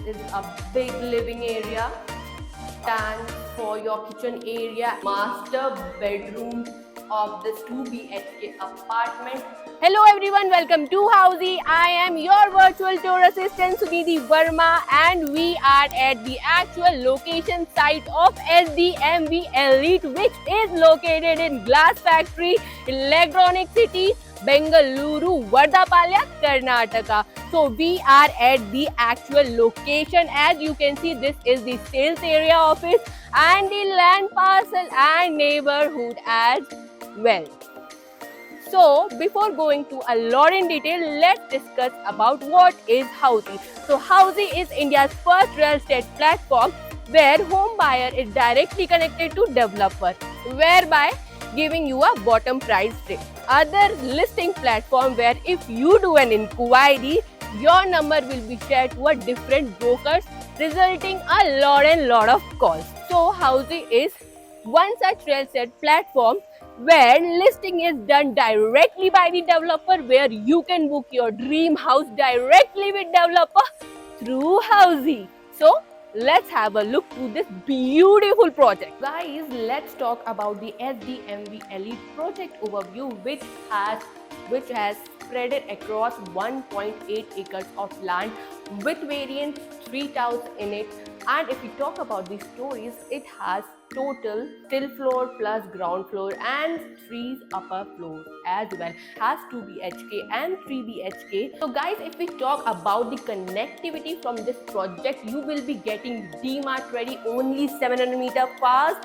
is a big living area. Stands for your kitchen area. Master bedroom of this 2 BHK apartment. Hello everyone, welcome to Housey. I am your virtual tour assistant Sunidhi Verma and we are at the actual location site of SDMV Elite, which is located in Glass Factory, Electronic City, Bengaluru, Vardapalya, Karnataka. So we are at the actual location. As you can see, this is the sales area office and the land parcel and neighborhood as well. So before going to a lot in detail, let's discuss about what is Housey. So Housey is India's first real estate platform where home buyer is directly connected to developer, whereby giving you a bottom price rate. Other listing platform where if you do an inquiry, your number will be shared to a different brokers, resulting a lot of calls. So Housey is one such real estate platform where listing is done directly by the developer, where you can book your dream house directly with developer through Housey. So let's have a look to this beautiful project. Guys, let's talk about the SDMV Elite project overview, which has spread across 1.8 acres of land with variant 3 towers in it. And if we talk about the stories, it has total still floor plus ground floor and 3 upper floors as well. Has 2 BHK and 3 BHK. So guys, if we talk about the connectivity from this project, you will be getting DMart ready only 700 meter far.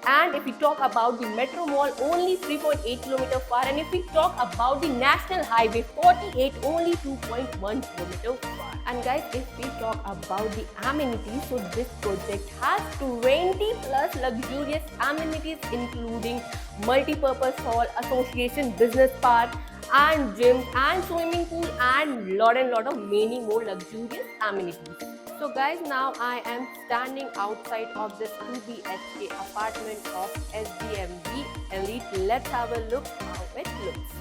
And if we talk about the metro mall, only 3.8 km far. And if we talk about the national highway 48, only 2.1 km far. And guys, if we talk about the amenities, so this project has 20 plus luxurious amenities, including multi-purpose hall, association business park, and gym and swimming pool, and lot of many more luxurious amenities. So guys, now I am standing outside of this 2 BHK apartment of SDMV Elite. Let's have a look how it looks.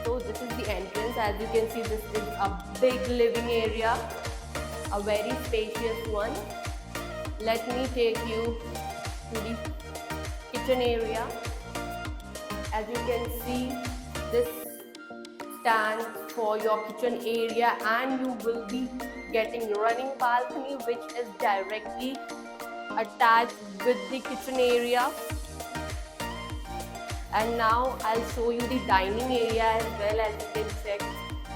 So this is the entrance. As you can see, this is a big living area, a very spacious one. Let me take you to the kitchen area. As you can see, this stands for your kitchen area and you will be getting running balcony which is directly attached with the kitchen area. And now I'll show you the dining area as well. As you can check,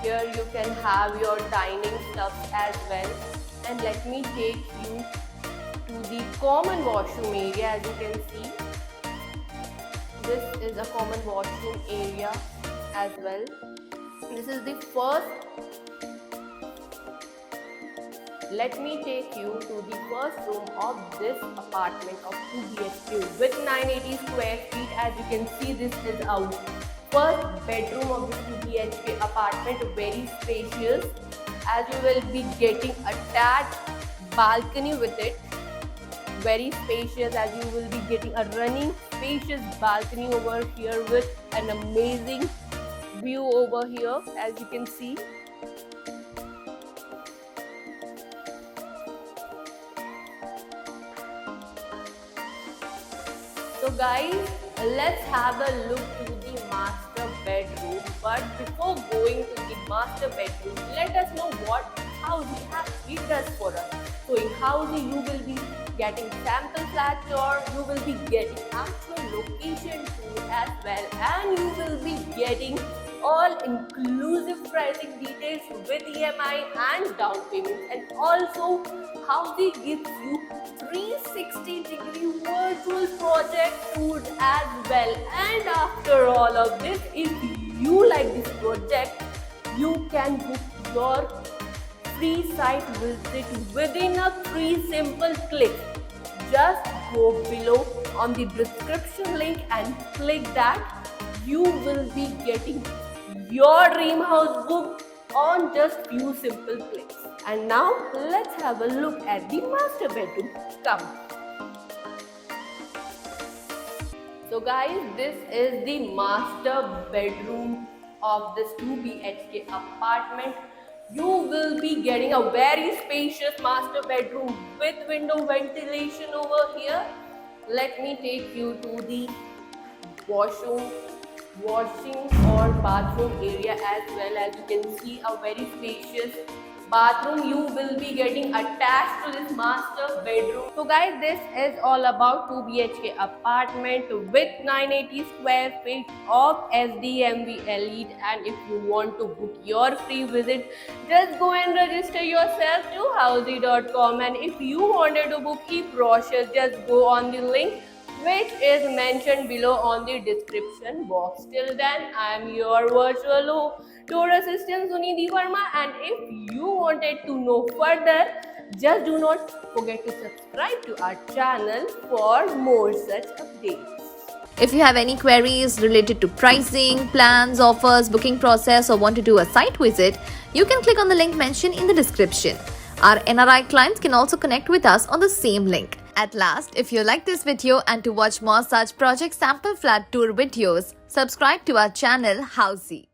here you can have your dining stuff as well. And let me take you to the common washroom area. As you can see, this is a common washroom area as well. This is the first. Let me take you to the first room of this apartment of 2 BHK with 980 square feet. As you can see, this is our first bedroom of this 2 BHK apartment, very spacious, as you will be getting attached balcony with it. Very spacious, as you will be getting a running spacious balcony over here with an amazing view over here, as you can see. So guys, let's have a look to the master bedroom. But before going to the master bedroom, let us know what Housey actually does for us. So in Housey, you will be getting sample flat tour, you will be getting actual location tour as well, and you will be getting all inclusive pricing details with EMI and down payment. And also Housey gives you 360-degree virtual project tours as well. And after all of this, if you like this project, you can book your free site visit within a 3 simple clicks. Just go below on the description link and click that. You will be getting your dream house booked on just few simple clicks. And now let's have a look at the master bedroom. Come. So guys, this is the master bedroom of this 2 BHK apartment. You will be getting a very spacious master bedroom with window ventilation over here. Let me take you to the washroom, washing or bathroom area as well. As you can see, a very spacious bathroom you will be getting attached to this master bedroom. So guys, this is all about 2 BHK apartment with 980 square feet of SDMV elite. And if you want to book your free visit, just go and register yourself to housey.com. And if you wanted to book e-brochure, just go on the link which is mentioned below on the description box. Till then, I am your virtual tour assistant Sunidhi Verma, and if you wanted to know further, just do not forget to subscribe to our channel for more such updates. If you have any queries related to pricing, plans, offers, booking process, or want to do a site visit, you can click on the link mentioned in the description. Our NRI clients can also connect with us on the same link. At last, if you like this video and to watch more such project sample flat tour videos, subscribe to our channel Housey.